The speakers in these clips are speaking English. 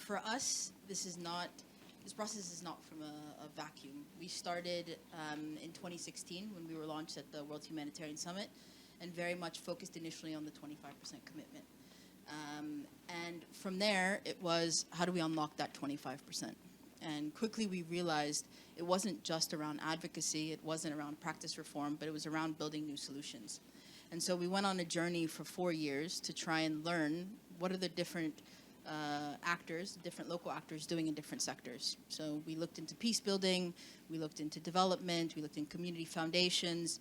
for us, this process is not from a vacuum. We started in 2016 when we were launched at the World Humanitarian Summit, and very much focused initially on the 25% commitment. And from there, it was, how do we unlock that 25%? And quickly we realized it wasn't just around advocacy, it wasn't around practice reform, but it was around building new solutions. And so we went on a journey for 4 years to try and learn what are the different different local actors doing in different sectors. So we looked into peace building, we looked into development, we looked in community foundations,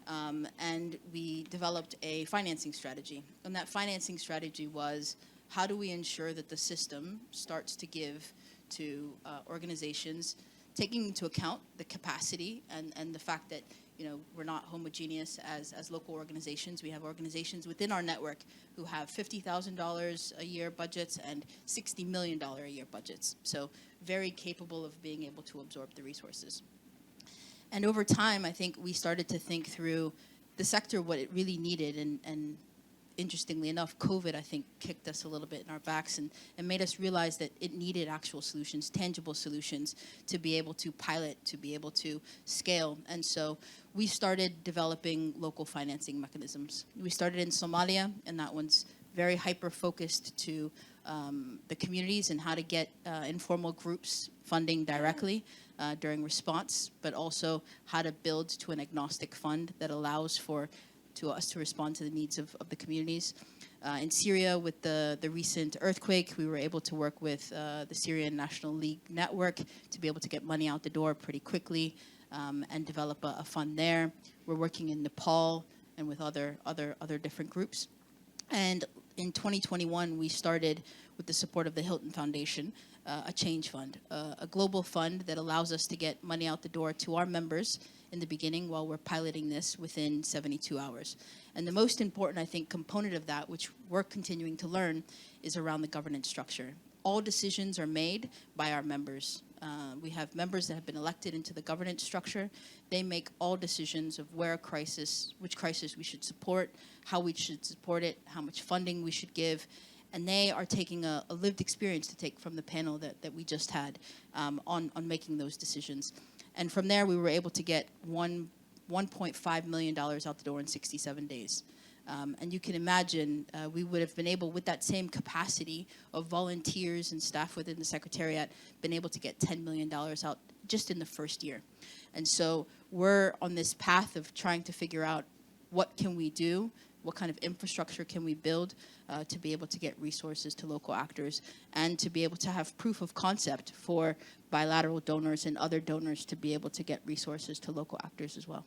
and we developed a financing strategy. And that financing strategy was, how do we ensure that the system starts to give to organizations, taking into account the capacity and the fact that we're not homogeneous as local organizations. We have organizations within our network who have $50,000 a year budgets and $60 million a year budgets. So very capable of being able to absorb the resources. And over time, I think we started to think through the sector, what it really needed. And interestingly enough, COVID, I think, kicked us a little bit in our backs and made us realize that it needed actual solutions, tangible solutions, to be able to pilot, to be able to scale. And so we started developing local financing mechanisms. We started in Somalia, and that one's very hyper-focused to the communities and how to get informal groups funding directly during response, but also how to build to an agnostic fund that allows to us to respond to the needs of the communities. In Syria, with the recent earthquake, we were able to work with the Syrian National League Network to be able to get money out the door pretty quickly and develop a fund there. We're working in Nepal and with other different groups. And in 2021, we started, with the support of the Hilton Foundation, a change fund, a global fund that allows us to get money out the door to our members in the beginning while we're piloting this within 72 hours. And the most important, I think, component of that, which we're continuing to learn, is around the governance structure. All decisions are made by our members. We have members that have been elected into the governance structure. They make all decisions of which crisis we should support, how we should support it, how much funding we should give. And they are taking a lived experience to take from the panel that we just had on making those decisions. And from there, we were able to get $1.5 million out the door in 67 days. And you can imagine we would have been able, with that same capacity of volunteers and staff within the Secretariat, been able to get $10 million out just in the first year. And so we're on this path of trying to figure out what can we do, what kind of infrastructure can we build to be able to get resources to local actors and to be able to have proof of concept for bilateral donors and other donors to be able to get resources to local actors as well.